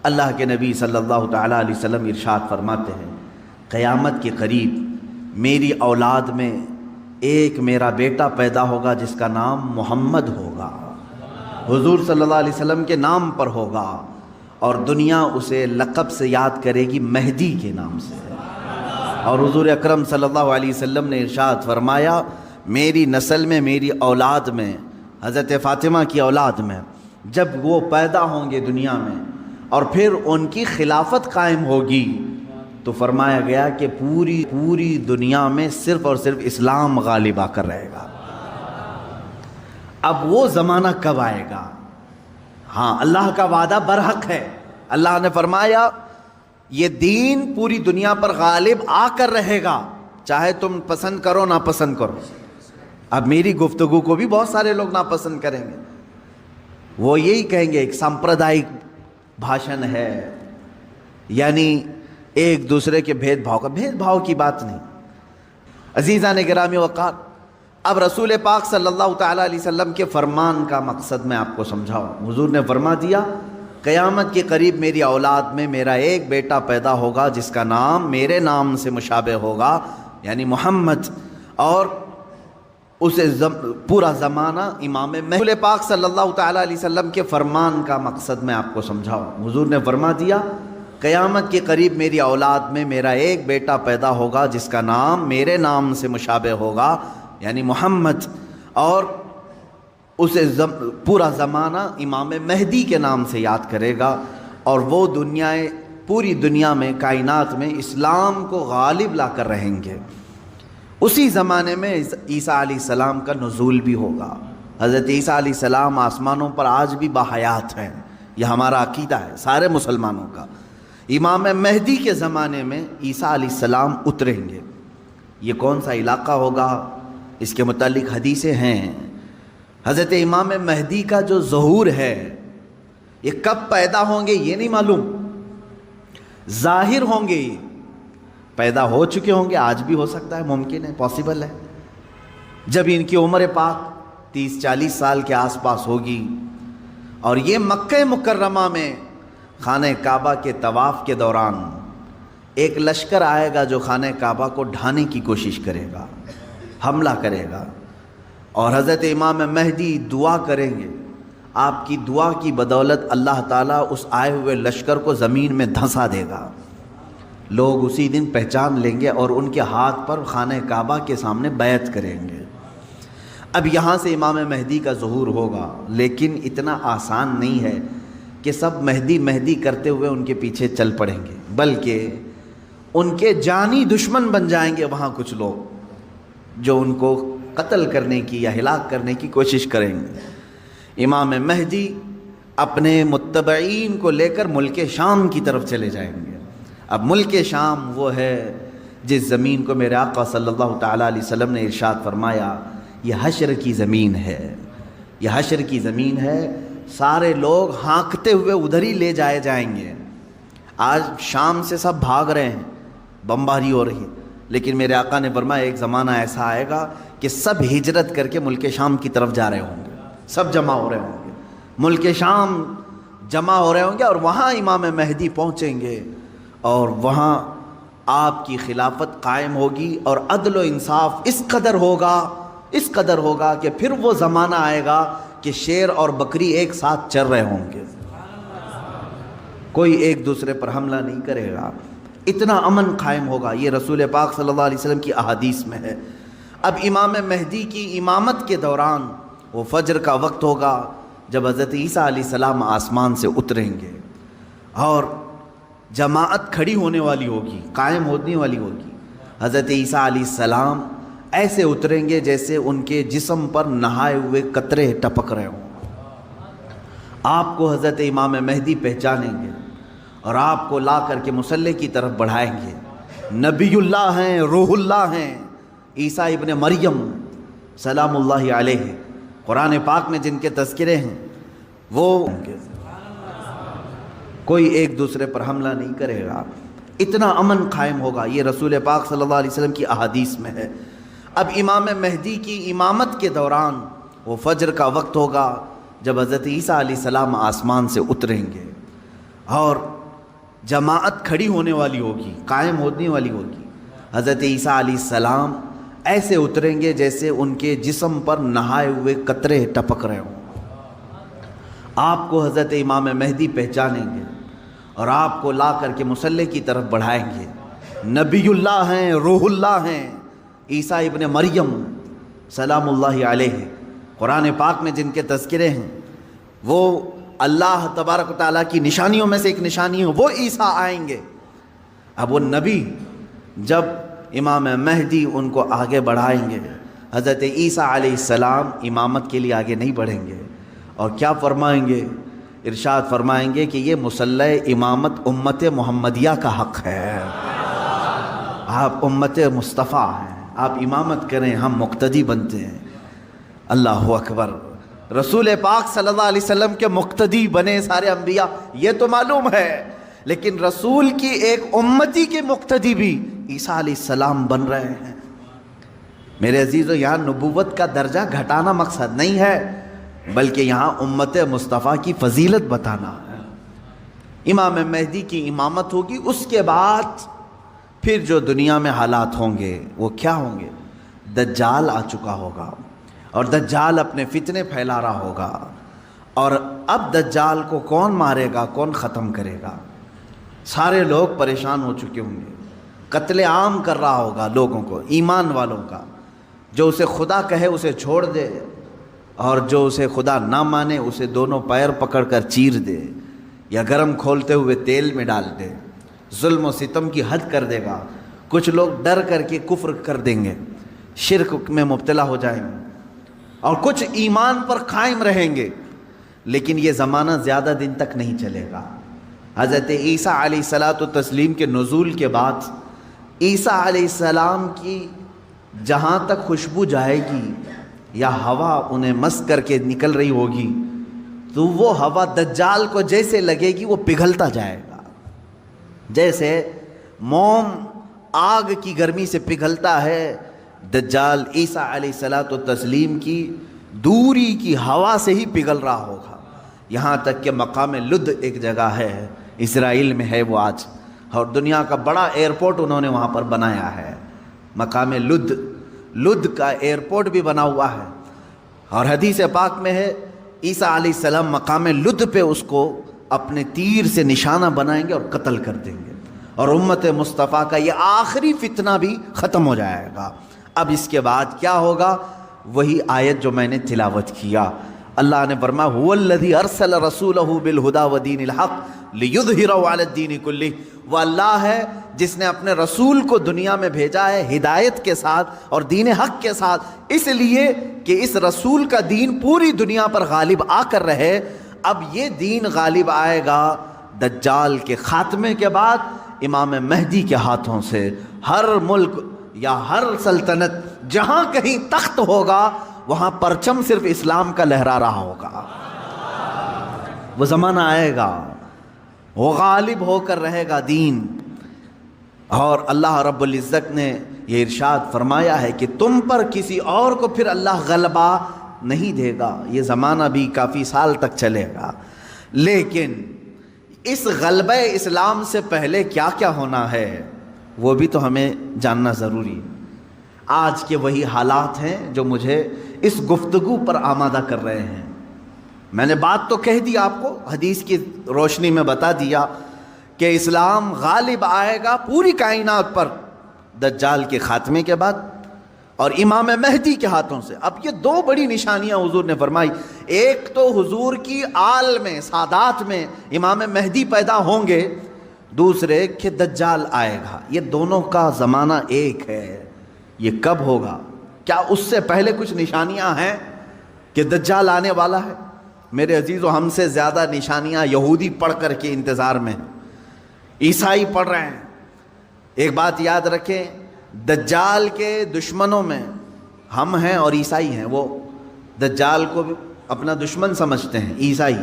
اللہ کے نبی صلی اللہ تعالیٰ علیہ وسلم ارشاد فرماتے ہیں، قیامت کے قریب میری اولاد میں ایک میرا بیٹا پیدا ہوگا جس کا نام محمد ہوگا، حضور صلی اللہ علیہ وسلم کے نام پر ہوگا، اور دنیا اسے لقب سے یاد کرے گی مہدی کے نام سے۔ اور حضور اکرم صلی اللہ علیہ وسلم نے ارشاد فرمایا، میری نسل میں، میری اولاد میں، حضرت فاطمہ کی اولاد میں جب وہ پیدا ہوں گے دنیا میں اور پھر ان کی خلافت قائم ہوگی، تو فرمایا گیا کہ پوری دنیا میں صرف اور صرف اسلام غالب آ کر رہے گا۔ اب وہ زمانہ کب آئے گا؟ ہاں، اللہ کا وعدہ برحق ہے۔ اللہ نے فرمایا یہ دین پوری دنیا پر غالب آ کر رہے گا، چاہے تم پسند کرو نہ پسند کرو۔ اب میری گفتگو کو بھی بہت سارے لوگ ناپسند کریں گے، وہ یہی کہیں گے ایک سامپردائک بھاشن ہے، یعنی ایک دوسرے کے بھید بھاؤ کی بات نہیں۔ عزیزان گرامی وقار، اب رسول پاک صلی اللہ تعالیٰ علیہ وسلم کے فرمان کا مقصد میں آپ کو سمجھاؤں۔ حضور نے فرما دیا، قیامت کے قریب میری اولاد میں میرا ایک بیٹا پیدا ہوگا جس کا نام میرے نام سے مشابہ ہوگا، یعنی محمد، اور اسے پورا زمانہ امام مہدی۔ رسول پاک صلی اللہ تعالیٰ علیہ وسلم کے فرمان کا مقصد میں آپ کو سمجھاؤں۔ حضور نے فرما دیا، قیامت کے قریب میری اولاد میں میرا ایک بیٹا پیدا ہوگا جس کا نام میرے نام سے مشابہ ہوگا، یعنی محمد، اور اسے پورا زمانہ امام مہدی کے نام سے یاد کرے گا، اور وہ پوری دنیا میں، کائنات میں اسلام کو غالب لا کر رہیں گے۔ اسی زمانے میں عیسیٰ علیہ السلام کا نزول بھی ہوگا۔ حضرت عیسیٰ علیہ السلام آسمانوں پر آج بھی باحیات ہیں، یہ ہمارا عقیدہ ہے سارے مسلمانوں کا۔ امام مہدی کے زمانے میں عیسیٰ علیہ السلام اتریں گے۔ یہ کون سا علاقہ ہوگا، اس کے متعلق حدیثیں ہیں۔ حضرت امام مہدی کا جو ظہور ہے یہ کب پیدا ہوں گے یہ نہیں معلوم، ظاہر ہوں گے، پیدا ہو چکے ہوں گے، آج بھی ہو سکتا ہے، ممکن ہے، پاسبل ہے۔ جب ان کی عمر پاک 30-40 سال کے آس پاس ہوگی، اور یہ مکہ مکرمہ میں خانہ کعبہ کے طواف کے دوران ایک لشکر آئے گا جو خانہ کعبہ کو ڈھانے کی کوشش کرے گا، حملہ کرے گا، اور حضرت امام مہدی دعا کریں گے۔ آپ کی دعا کی بدولت اللہ تعالیٰ اس آئے ہوئے لشکر کو زمین میں دھنسا دے گا۔ لوگ اسی دن پہچان لیں گے اور ان کے ہاتھ پر خانہ کعبہ کے سامنے بیعت کریں گے۔ اب یہاں سے امام مہدی کا ظہور ہوگا، لیکن اتنا آسان نہیں ہے کہ سب مہدی مہدی کرتے ہوئے ان کے پیچھے چل پڑیں گے، بلکہ ان کے جانی دشمن بن جائیں گے وہاں کچھ لوگ جو ان کو قتل کرنے کی یا ہلاک کرنے کی کوشش کریں گے۔ امام مہدی اپنے متبعین کو لے کر ملک شام کی طرف چلے جائیں گے۔ اب ملک شام وہ ہے جس زمین کو میرے آقا صلی اللہ تعالیٰ علیہ وسلم نے ارشاد فرمایا یہ حشر کی زمین ہے، یہ حشر کی زمین ہے، سارے لوگ ہانکتے ہوئے ادھر ہی لے جائے جائیں گے۔ آج شام سے سب بھاگ رہے ہیں، بمباری ہو رہی ہے، لیکن میرے آقا نے فرمایا ایک زمانہ ایسا آئے گا کہ سب ہجرت کر کے ملک شام کی طرف جا رہے ہوں گے، سب جمع ہو رہے ہوں گے، ملک شام جمع ہو رہے ہوں گے، اور وہاں امام مہدی پہنچیں گے، اور وہاں آپ کی خلافت قائم ہوگی، اور عدل و انصاف اس قدر ہوگا کہ پھر وہ زمانہ آئے گا کہ شیر اور بکری ایک ساتھ چر رہے ہوں گے، کوئی ایک دوسرے پر حملہ نہیں کرے گا، اتنا امن قائم ہوگا۔ یہ رسول پاک صلی اللہ علیہ وسلم کی احادیث میں ہے۔ اب امام مہدی کی امامت کے دوران وہ فجر کا وقت ہوگا جب حضرت عیسیٰ علیہ السلام آسمان سے اتریں گے، اور جماعت کھڑی ہونے والی ہوگی، قائم ہونے والی ہوگی۔ حضرت عیسیٰ علیہ السلام ایسے اتریں گے جیسے ان کے جسم پر نہائے ہوئے قطرے ٹپک رہے ہوں۔ آپ کو حضرت امام مہدی پہچانیں گے اور آپ کو لا کر کے مصلی کی طرف بڑھائیں گے۔ نبی اللہ ہیں، روح اللہ ہیں، عیسیٰ ابن مریم سلام اللہ علیہ، قرآن پاک میں جن کے تذکرے ہیں وہ ہوں گے، کوئی ایک دوسرے پر حملہ نہیں کرے گا، اتنا امن قائم ہوگا۔ یہ رسول پاک صلی اللہ علیہ وسلم کی احادیث میں ہے۔ اب امام مہدی کی امامت کے دوران وہ فجر کا وقت ہوگا جب حضرت عیسیٰ علیہ السلام آسمان سے اتریں گے، اور جماعت کھڑی ہونے والی ہوگی، قائم ہونے والی ہوگی۔ حضرت عیسیٰ علیہ السلام ایسے اتریں گے جیسے ان کے جسم پر نہائے ہوئے قطرے ٹپک رہے ہوں۔ آپ کو حضرت امام مہدی پہچانیں گے اور آپ کو لا کر کے مصلی کی طرف بڑھائیں گے۔ نبی اللہ ہیں، روح اللہ ہیں، عیسیٰ ابن مریم سلام اللہ علیہ، قرآن پاک میں جن کے تذکرے ہیں، وہ اللہ تبارک و تعالیٰ کی نشانیوں میں سے ایک نشانی ہے، وہ عیسیٰ آئیں گے۔ اب وہ نبی جب امام مہدی ان کو آگے بڑھائیں گے، حضرت عیسیٰ علیہ السلام امامت کے لیے آگے نہیں بڑھیں گے، اور کیا فرمائیں گے؟ ارشاد فرمائیں گے کہ یہ مصلی امامت امت محمدیہ کا حق ہے، آپ امت مصطفیٰ ہیں، آپ امامت کریں، ہم مقتدی بنتے ہیں۔ اللہ اکبر، رسول پاک صلی اللہ علیہ وسلم کے مقتدی بنے سارے انبیاء، یہ تو معلوم ہے، لیکن رسول کی ایک امتی کے مقتدی بھی عیسیٰ علیہ السلام بن رہے ہیں۔ میرے عزیزو، یہاں نبوت کا درجہ گھٹانا مقصد نہیں ہے، بلکہ یہاں امت مصطفیٰ کی فضیلت بتانا ہے۔ امام مہدی کی امامت ہوگی، اس کے بعد پھر جو دنیا میں حالات ہوں گے وہ کیا ہوں گے؟ دجال آ چکا ہوگا، اور دجال اپنے فتنے پھیلا رہا ہوگا، اور اب دجال کو کون مارے گا، کون ختم کرے گا؟ سارے لوگ پریشان ہو چکے ہوں گے، قتل عام کر رہا ہوگا لوگوں کو، ایمان والوں کا، جو اسے خدا کہے اسے چھوڑ دے، اور جو اسے خدا نہ مانے اسے دونوں پیر پکڑ کر چیر دے یا گرم کھولتے ہوئے تیل میں ڈال دے، ظلم و ستم کی حد کر دے گا۔ کچھ لوگ ڈر کر کے کفر کر دیں گے، شرک میں مبتلا ہو جائیں گے، اور کچھ ایمان پر قائم رہیں گے، لیکن یہ زمانہ زیادہ دن تک نہیں چلے گا۔ حضرت عیسیٰ علیہ الصلاۃ والتسلیم کے نزول کے بعد عیسیٰ علیہ السلام کی جہاں تک خوشبو جائے گی یا ہوا انہیں مس کر کے نکل رہی ہوگی، تو وہ ہوا دجال کو جیسے لگے گی وہ پگھلتا جائے گا، جیسے موم آگ کی گرمی سے پگھلتا ہے، دجال عیسیٰ علیہ الصلاۃ والتسلیم کی دوری کی ہوا سے ہی پگھل رہا ہوگا۔ یہاں تک کہ مقام لد ایک جگہ ہے، اسرائیل میں ہے وہ آج، اور دنیا کا بڑا ایئرپورٹ انہوں نے وہاں پر بنایا ہے، مقام لد، لد کا ایئرپورٹ بھی بنا ہوا ہے، اور حدیث پاک میں ہے عیسیٰ علیہ السلام مقام لد پہ اس کو اپنے تیر سے نشانہ بنائیں گے اور قتل کر دیں گے، اور امت مصطفیٰ کا یہ آخری فتنہ بھی ختم ہو جائے گا۔ اب اس کے بعد کیا ہوگا؟ وہی آیت جو میں نے تلاوت کیا، اللہ نے فرمایا هو الذی ارسل رسولہ بالہدی ودین الحق لیظہرہ علی الدین کلہ، وہ اللہ ہے جس نے اپنے رسول کو دنیا میں بھیجا ہے ہدایت کے ساتھ اور دین حق کے ساتھ، اس لیے کہ اس رسول کا دین پوری دنیا پر غالب آ کر رہے۔ اب یہ دین غالب آئے گا دجال کے خاتمے کے بعد، امام مہدی کے ہاتھوں سے۔ ہر ملک یا ہر سلطنت جہاں کہیں تخت ہوگا وہاں پرچم صرف اسلام کا لہرا رہا ہوگا۔ وہ زمانہ آئے گا، وہ غالب ہو کر رہے گا دین، اور اللہ رب العزت نے یہ ارشاد فرمایا ہے کہ تم پر کسی اور کو پھر اللہ غلبہ نہیں دے گا۔ یہ زمانہ بھی کافی سال تک چلے گا، لیکن اس غلبہ اسلام سے پہلے کیا کیا ہونا ہے وہ بھی تو ہمیں جاننا ضروری ہے۔ آج کے وہی حالات ہیں جو مجھے اس گفتگو پر آمادہ کر رہے ہیں۔ میں نے بات تو کہہ دی، آپ کو حدیث کی روشنی میں بتا دیا کہ اسلام غالب آئے گا پوری کائنات پر دجال کے خاتمے کے بعد اور امام مہدی کے ہاتھوں سے۔ اب یہ دو بڑی نشانیاں حضور نے فرمائی، ایک تو حضور کی آل میں، سادات میں امام مہدی پیدا ہوں گے، دوسرے کہ دجال آئے گا۔ یہ دونوں کا زمانہ ایک ہے۔ یہ کب ہوگا؟ کیا اس سے پہلے کچھ نشانیاں ہیں کہ دجال آنے والا ہے؟ میرے عزیزو، ہم سے زیادہ نشانیاں یہودی پڑھ کر کے انتظار میں ہیں، عیسائی پڑھ رہے ہیں۔ ایک بات یاد رکھیں، دجال کے دشمنوں میں ہم ہیں اور عیسائی ہیں۔ وہ دجال کو اپنا دشمن سمجھتے ہیں عیسائی،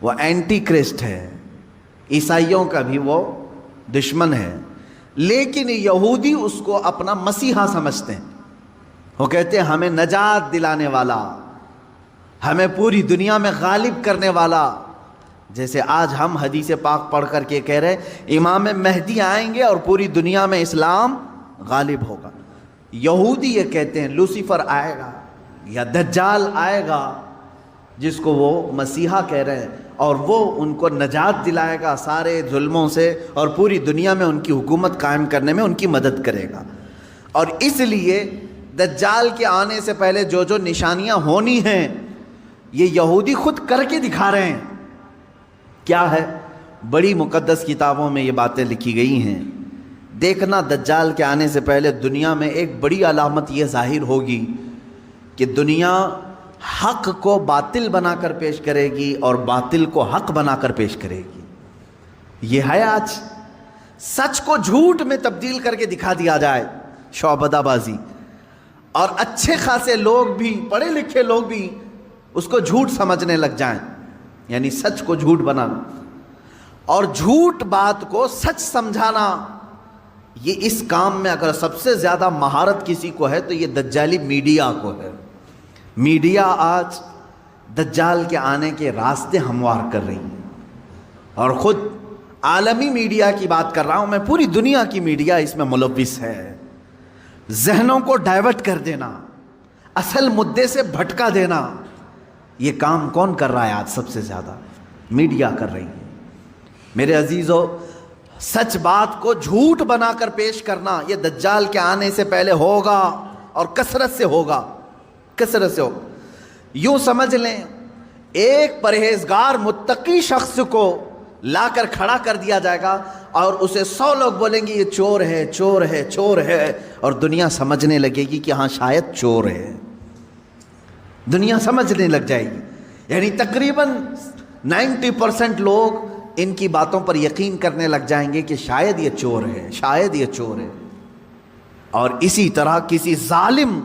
وہ اینٹی کرسٹ ہے، عیسائیوں کا بھی وہ دشمن ہے، لیکن یہودی اس کو اپنا مسیحا سمجھتے ہیں۔ وہ کہتے ہیں ہمیں نجات دلانے والا، ہمیں پوری دنیا میں غالب کرنے والا، جیسے آج ہم حدیث پاک پڑھ کر کے کہہ رہے ہیں امام مہدی آئیں گے اور پوری دنیا میں اسلام غالب ہوگا. یہودی یہ کہتے ہیں لوسیفر آئے گا یا دجال آئے گا جس کو وہ مسیحا کہہ رہے ہیں, اور وہ ان کو نجات دلائے گا سارے ظلموں سے اور پوری دنیا میں ان کی حکومت قائم کرنے میں ان کی مدد کرے گا. اور اس لیے دجال کے آنے سے پہلے جو جو نشانیاں ہونی ہیں یہ یہودی خود کر کے دکھا رہے ہیں. کیا ہے؟ بڑی مقدس کتابوں میں یہ باتیں لکھی گئی ہیں. دیکھنا دجال کے آنے سے پہلے دنیا میں ایک بڑی علامت یہ ظاہر ہوگی کہ دنیا حق کو باطل بنا کر پیش کرے گی اور باطل کو حق بنا کر پیش کرے گی. یہ ہے آج سچ کو جھوٹ میں تبدیل کر کے دکھا دیا جائے, شعبدہ بازی, اور اچھے خاصے لوگ بھی, پڑھے لکھے لوگ بھی اس کو جھوٹ سمجھنے لگ جائیں, یعنی سچ کو جھوٹ بنانا اور جھوٹ بات کو سچ سمجھانا. یہ اس کام میں اگر سب سے زیادہ مہارت کسی کو ہے تو یہ دجالی میڈیا کو ہے. میڈیا آج دجال کے آنے کے راستے ہموار کر رہی ہے, اور خود عالمی میڈیا کی بات کر رہا ہوں میں, پوری دنیا کی میڈیا اس میں ملوث ہے. ذہنوں کو ڈائیورٹ کر دینا, اصل مدے سے بھٹکا دینا, یہ کام کون کر رہا ہے آج؟ سب سے زیادہ میڈیا کر رہی ہے. میرے عزیزو, سچ بات کو جھوٹ بنا کر پیش کرنا یہ دجال کے آنے سے پہلے ہوگا, اور کثرت سے ہوگا, کثرت سے ہوگا. یوں سمجھ لیں ایک پرہیزگار متقی شخص کو لا کر کھڑا کر دیا جائے گا اور اسے 100 لوگ بولیں گے یہ چور ہے, چور ہے, چور ہے, اور دنیا سمجھنے لگے گی کہ ہاں شاید چور ہے. دنیا سمجھنے لگ جائے گی. یعنی تقریباً 90% لوگ ان کی باتوں پر یقین کرنے لگ جائیں گے کہ شاید یہ چور ہے, شاید یہ چور ہے. اور اسی طرح کسی ظالم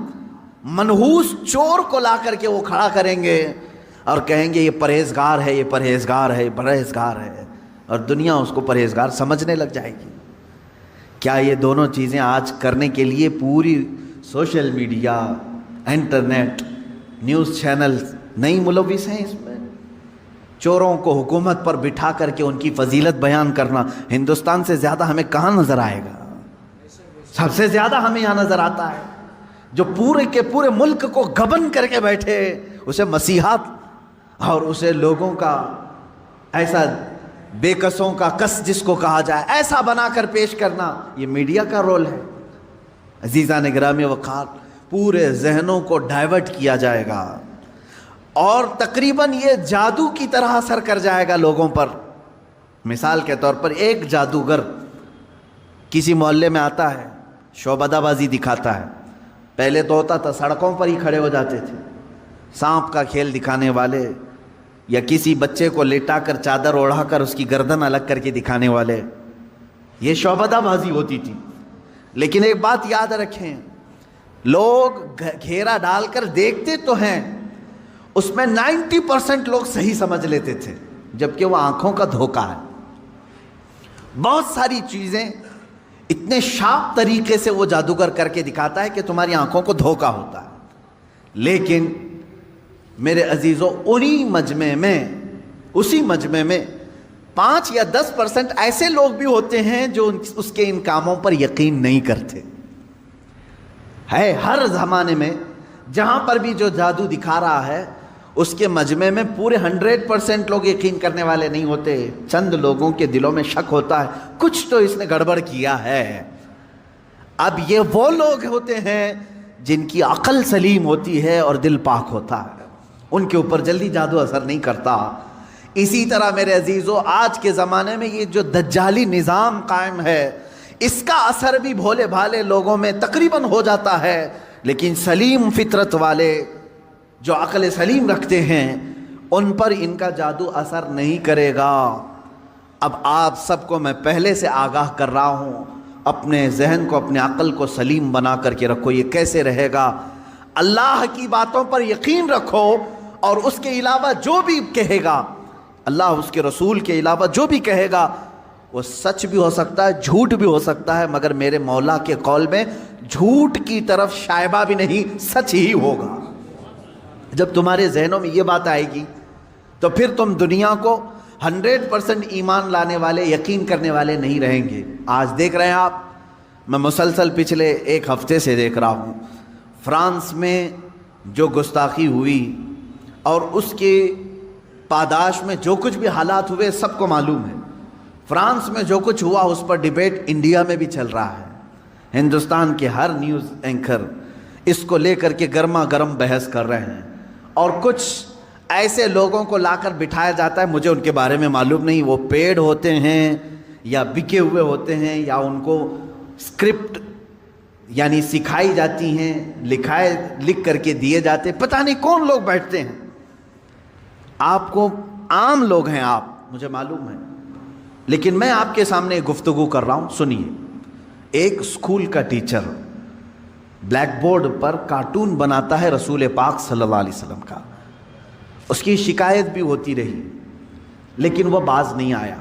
منحوس چور کو لا کر کے وہ کھڑا کریں گے اور کہیں گے یہ پرہیزگار ہے, یہ پرہیزگار ہے, یہ پرہیزگار ہے, اور دنیا اس کو پرہیزگار سمجھنے لگ جائے گی. کیا یہ دونوں چیزیں آج کرنے کے لیے پوری social media, internet, news channel نہیں ملوث ہیں اس میں؟ چوروں کو حکومت پر بٹھا کر کے ان کی فضیلت بیان کرنا ہندوستان سے زیادہ ہمیں کہاں نظر آئے گا؟ سب سے زیادہ ہمیں یہاں نظر آتا ہے. جو پورے کے پورے ملک کو گبن کر کے بیٹھے, اسے مسیحات اور اسے لوگوں کا ایسا بے کسوں کا کس جس کو کہا جائے ایسا بنا کر پیش کرنا, یہ میڈیا کا رول ہے. عزیزان گرامی وقار, پورے ذہنوں کو ڈائیورٹ کیا جائے گا اور تقریباً یہ جادو کی طرح اثر کر جائے گا لوگوں پر. مثال کے طور پر ایک جادوگر کسی محلے میں آتا ہے, شعبدہ بازی دکھاتا ہے. پہلے تو ہوتا تھا سڑکوں پر ہی کھڑے ہو جاتے تھے, سانپ کا کھیل دکھانے والے, یا کسی بچے کو لیٹا کر چادر اوڑھا کر اس کی گردن الگ کر کے دکھانے والے, یہ شعبدہ بازی ہوتی تھی. لیکن ایک بات یاد رکھیں, لوگ گھیرا ڈال کر دیکھتے تو ہیں, اس میں 90% لوگ صحیح سمجھ لیتے تھے, جبکہ وہ آنکھوں کا دھوکہ ہے. بہت ساری چیزیں اتنے شارپ طریقے سے وہ جادوگر کر کے دکھاتا ہے کہ تمہاری آنکھوں کو دھوکہ ہوتا ہے. لیکن میرے عزیزو, اسی مجمع میں 5 یا 10% ایسے لوگ بھی ہوتے ہیں جو اس کے ان کاموں پر یقین نہیں کرتے. ہے ہر زمانے میں جہاں پر بھی جو جادو دکھا رہا ہے اس کے مجمع میں پورے 100% لوگ یقین کرنے والے نہیں ہوتے. چند لوگوں کے دلوں میں شک ہوتا ہے کچھ تو اس نے گڑبڑ کیا ہے. اب یہ وہ لوگ ہوتے ہیں جن کی عقل سلیم ہوتی ہے اور دل پاک ہوتا ہے, ان کے اوپر جلدی جادو اثر نہیں کرتا. اسی طرح میرے عزیزو, آج کے زمانے میں یہ جو دجالی نظام قائم ہے اس کا اثر بھی بھولے بھالے لوگوں میں تقریباً ہو جاتا ہے, لیکن سلیم فطرت والے جو عقل سلیم رکھتے ہیں ان پر ان کا جادو اثر نہیں کرے گا. اب آپ سب کو میں پہلے سے آگاہ کر رہا ہوں, اپنے ذہن کو, اپنے عقل کو سلیم بنا کر کے رکھو. یہ کیسے رہے گا؟ اللہ کی باتوں پر یقین رکھو, اور اس کے علاوہ جو بھی کہے گا, اللہ اس کے رسول کے علاوہ جو بھی کہے گا وہ سچ بھی ہو سکتا ہے, جھوٹ بھی ہو سکتا ہے, مگر میرے مولا کے قول میں جھوٹ کی طرف شائبہ بھی نہیں, سچ ہی ہوگا. جب تمہارے ذہنوں میں یہ بات آئے گی تو پھر تم دنیا کو 100% ایمان لانے والے، یقین کرنے والے نہیں رہیں گے۔ آج دیکھ رہے ہیں آپ، میں مسلسل پچھلے ایک ہفتے سے دیکھ رہا ہوں، فرانس میں جو گستاخی ہوئی اور اس کے پاداش میں جو کچھ بھی حالات ہوئے سب کو معلوم ہے۔ فرانس میں جو کچھ ہوا اس پر ڈیبیٹ انڈیا میں بھی چل رہا ہے۔ ہندوستان کے ہر نیوز اینکر اس کو لے کر کے گرما گرم بحث کر رہے ہیں، اور کچھ ایسے لوگوں کو لا کر بٹھایا جاتا ہے، مجھے ان کے بارے میں معلوم نہیں، وہ پیڈ ہوتے ہیں یا بکے ہوئے ہوتے ہیں یا ان کو اسکرپٹ یعنی سکھائی جاتی ہیں، لکھ کر کے دیے جاتے، پتہ نہیں کون لوگ بیٹھتے ہیں۔ آپ کو عام لوگ ہیں آپ، مجھے معلوم ہے، لیکن میں آپ کے سامنے گفتگو کر رہا ہوں، سنیے۔ ایک اسکول کا ٹیچر بلیک بورڈ پر کارٹون بناتا ہے رسول پاک صلی اللہ علیہ وسلم کا، اس کی شکایت بھی ہوتی رہی لیکن وہ باز نہیں آیا،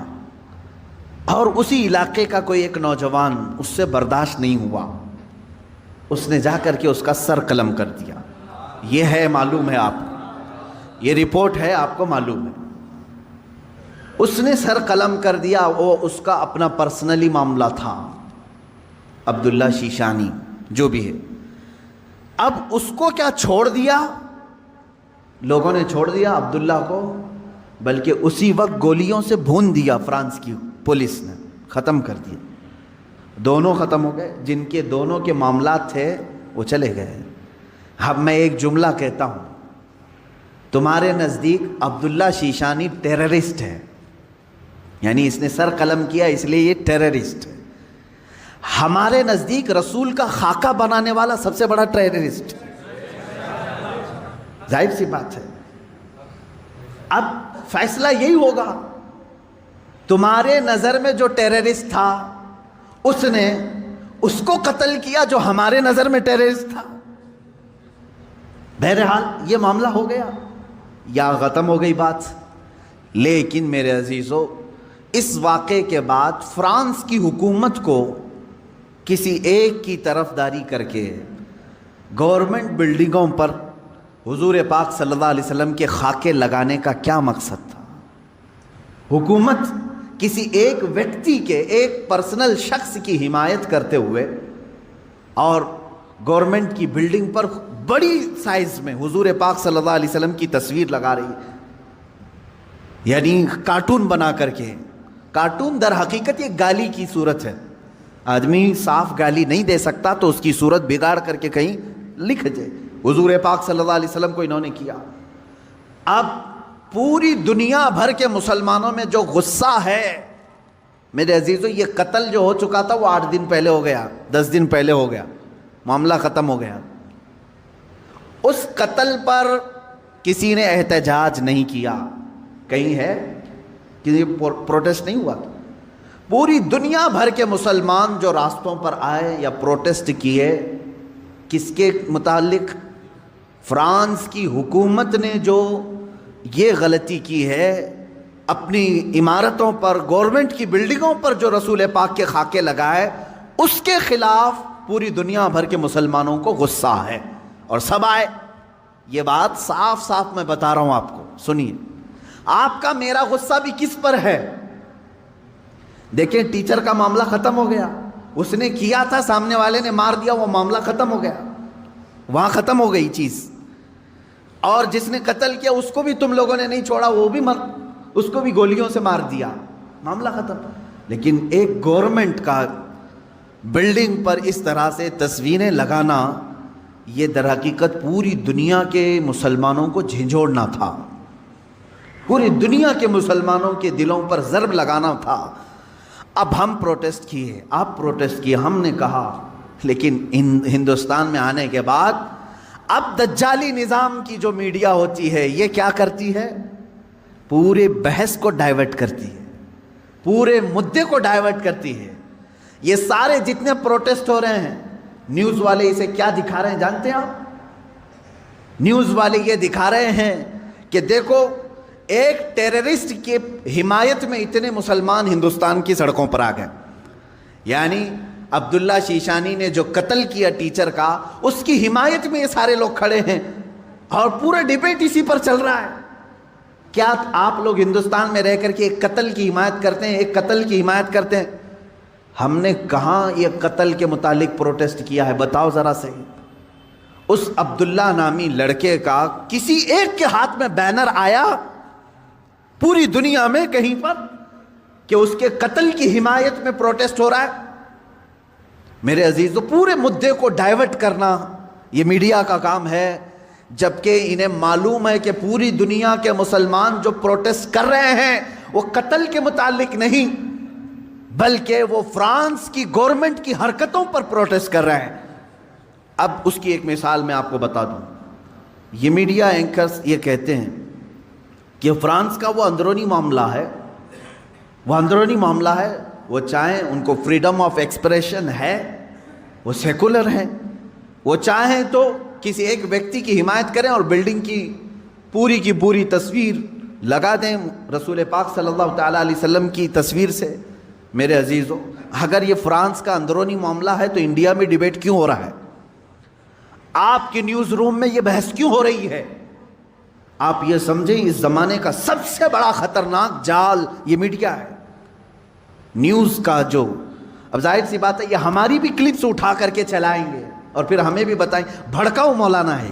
اور اسی علاقے کا کوئی ایک نوجوان اس سے برداشت نہیں ہوا، اس نے جا کر کے اس کا سر قلم کر دیا۔ یہ ہے، معلوم ہے آپ کو، یہ رپورٹ ہے، آپ کو معلوم ہے۔ اس نے سر قلم کر دیا، وہ اس کا اپنا پرسنلی معاملہ تھا، عبداللہ شیشانی جو بھی ہے۔ اب اس کو کیا چھوڑ دیا، لوگوں نے چھوڑ دیا عبداللہ کو، بلکہ اسی وقت گولیوں سے بھون دیا فرانس کی پولیس نے، ختم کر دیا۔ دونوں ختم ہو گئے، جن کے دونوں کے معاملات تھے وہ چلے گئے۔ اب میں ایک جملہ کہتا ہوں، تمہارے نزدیک عبداللہ شیشانی ٹیررسٹ ہے، یعنی اس نے سر قلم کیا اس لیے یہ ٹیررسٹ ہے۔ ہمارے نزدیک رسول کا خاکہ بنانے والا سب سے بڑا ٹیررسٹ، ظاہر سی بات ہے۔ اب فیصلہ یہی ہوگا، تمہارے نظر میں جو ٹیررسٹ تھا اس نے اس کو قتل کیا جو ہمارے نظر میں ٹیررسٹ تھا۔ بہرحال یہ معاملہ ہو گیا یا ختم ہو گئی بات۔ لیکن میرے عزیزو، اس واقعے کے بعد فرانس کی حکومت کو کسی ایک کی طرفداری کر کے گورنمنٹ بلڈنگوں پر حضور پاک صلی اللہ علیہ وسلم کے خاکے لگانے کا کیا مقصد تھا؟ حکومت کسی ایک ویکتی کے، ایک پرسنل شخص کی حمایت کرتے ہوئے اور گورنمنٹ کی بلڈنگ پر بڑی سائز میں حضور پاک صلی اللہ علیہ وسلم کی تصویر لگا رہی ہے، یعنی کارٹون بنا کر کے۔ کارٹون در حقیقت یہ گالی کی صورت ہے، آدمی صاف گالی نہیں دے سکتا تو اس کی صورت بگاڑ کر کے کہیں لکھ دے، حضور پاک صلی اللہ علیہ وسلم کو انہوں نے کیا۔ اب پوری دنیا بھر کے مسلمانوں میں جو غصہ ہے میرے عزیزو، یہ قتل جو ہو چکا تھا وہ 8 دن پہلے ہو گیا، 10 دن پہلے ہو گیا، معاملہ ختم ہو گیا۔ اس قتل پر کسی نے احتجاج نہیں کیا، کہیں ہے کسی پروٹیسٹ نہیں ہوا۔ پوری دنیا بھر کے مسلمان جو راستوں پر آئے یا پروٹیسٹ کیے، کس کے متعلق؟ فرانس کی حکومت نے جو یہ غلطی کی ہے، اپنی عمارتوں پر، گورنمنٹ کی بلڈنگوں پر جو رسول پاک کے خاکے لگائے، اس کے خلاف پوری دنیا بھر کے مسلمانوں کو غصہ ہے اور سب آئے۔ یہ بات صاف صاف میں بتا رہا ہوں آپ کو، سنیے۔ آپ کا میرا غصہ بھی کس پر ہے؟ دیکھیں، ٹیچر کا معاملہ ختم ہو گیا، اس نے کیا تھا، سامنے والے نے مار دیا، وہ معاملہ ختم ہو گیا، وہاں ختم ہو گئی چیز۔ اور جس نے قتل کیا اس کو بھی تم لوگوں نے نہیں چھوڑا، وہ بھی اس کو بھی گولیوں سے مار دیا، معاملہ ختم۔ لیکن ایک گورنمنٹ کا بلڈنگ پر اس طرح سے تصویریں لگانا، یہ در حقیقت پوری دنیا کے مسلمانوں کو جھنجھوڑنا تھا، پوری دنیا کے مسلمانوں کے دلوں پر ضرب لگانا تھا۔ اب ہم پروٹیسٹ کیے، آپ پروٹیسٹ کیے، ہم نے کہا، لیکن ہندوستان میں آنے کے بعد اب دجالی نظام کی جو میڈیا ہوتی ہے یہ کیا کرتی ہے؟ پورے بحث کو ڈائیورٹ کرتی ہے، پورے مدے کو ڈائیورٹ کرتی ہے۔ یہ سارے جتنے پروٹیسٹ ہو رہے ہیں، نیوز والے اسے کیا دکھا رہے ہیں جانتے ہیں آپ؟ نیوز والے یہ دکھا رہے ہیں کہ دیکھو، ایک ٹیررسٹ کی حمایت میں اتنے مسلمان ہندوستان کی سڑکوں پر آ گئے، یعنی عبداللہ شیشانی نے جو قتل کیا ٹیچر کا، اس کی حمایت میں یہ سارے لوگ کھڑے ہیں اور پورا ڈیبیٹ اسی پر چل رہا ہے۔ کیا آپ لوگ ہندوستان میں رہ کر کے ایک قتل کی حمایت کرتے ہیں؟ ایک قتل کی حمایت کرتے ہیں؟ ہم نے کہاں یہ قتل کے متعلق پروٹیسٹ کیا ہے؟ بتاؤ ذرا سے. اس عبداللہ نامی لڑکے کا کسی ایک کے ہاتھ میں بینر آیا پوری دنیا میں کہیں پر کہ اس کے قتل کی حمایت میں پروٹیسٹ ہو رہا ہے؟ میرے عزیزو، پورے مدے کو ڈائیورٹ کرنا یہ میڈیا کا کام ہے، جبکہ انہیں معلوم ہے کہ پوری دنیا کے مسلمان جو پروٹیسٹ کر رہے ہیں وہ قتل کے متعلق نہیں، بلکہ وہ فرانس کی گورنمنٹ کی حرکتوں پر پروٹیسٹ کر رہے ہیں. اب اس کی ایک مثال میں آپ کو بتا دوں. یہ میڈیا اینکرز یہ کہتے ہیں کہ فرانس کا وہ اندرونی معاملہ ہے، وہ اندرونی معاملہ ہے، وہ چاہیں ان کو فریڈم آف ایکسپریشن ہے، وہ سیکولر ہیں، وہ چاہیں تو کسی ایک ویکتی کی حمایت کریں اور بلڈنگ کی پوری تصویر لگا دیں رسول پاک صلی اللہ تعالیٰ علیہ وسلم کی تصویر سے. میرے عزیزو، اگر یہ فرانس کا اندرونی معاملہ ہے تو انڈیا میں ڈیبیٹ کیوں ہو رہا ہے؟ آپ کے نیوز روم میں یہ بحث کیوں ہو رہی ہے؟ آپ یہ سمجھیں اس زمانے کا سب سے بڑا خطرناک جال یہ میڈیا ہے، نیوز کا. جو اب ظاہر سی بات ہے یہ ہماری بھی کلپس اٹھا کر کے چلائیں گے اور پھر ہمیں بھی بتائیں بھڑکاؤ مولانا ہے،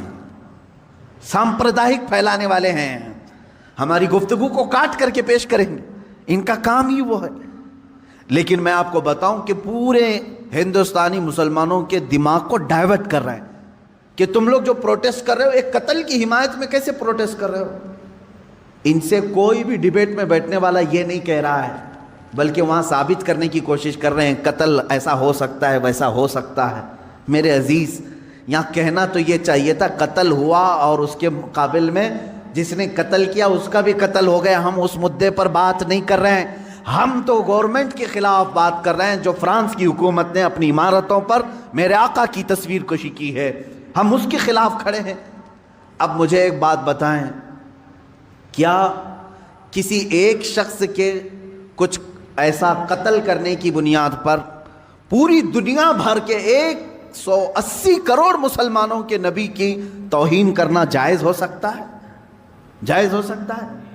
سامپردائک پھیلانے والے ہیں، ہماری گفتگو کو کاٹ کر کے پیش کریں گے، ان کا کام ہی وہ ہے. لیکن میں آپ کو بتاؤں کہ پورے ہندوستانی مسلمانوں کے دماغ کو ڈائیورٹ کر رہے ہیں کہ تم لوگ جو پروٹیسٹ کر رہے ہو ایک قتل کی حمایت میں کیسے پروٹیسٹ کر رہے ہو. ان سے کوئی بھی ڈیبیٹ میں بیٹھنے والا یہ نہیں کہہ رہا ہے، بلکہ وہاں ثابت کرنے کی کوشش کر رہے ہیں قتل ایسا ہو سکتا ہے، ویسا ہو سکتا ہے. میرے عزیز، یہاں کہنا تو یہ چاہیے تھا قتل ہوا اور اس کے مقابل میں جس نے قتل کیا اس کا بھی قتل ہو گیا. ہم اس مدے پر بات نہیں کر رہے ہیں، ہم تو گورنمنٹ کے خلاف بات کر رہے ہیں جو فرانس کی حکومت نے اپنی عمارتوں پر میرے آقا کی تصویر کشی کی ہے، ہم اس کے خلاف کھڑے ہیں. اب مجھے ایک بات بتائیں، کیا کسی ایک شخص کے کچھ ایسا قتل کرنے کی بنیاد پر پوری دنیا بھر کے 180 کروڑ مسلمانوں کے نبی کی توہین کرنا جائز ہو سکتا ہے؟ جائز ہو سکتا ہے؟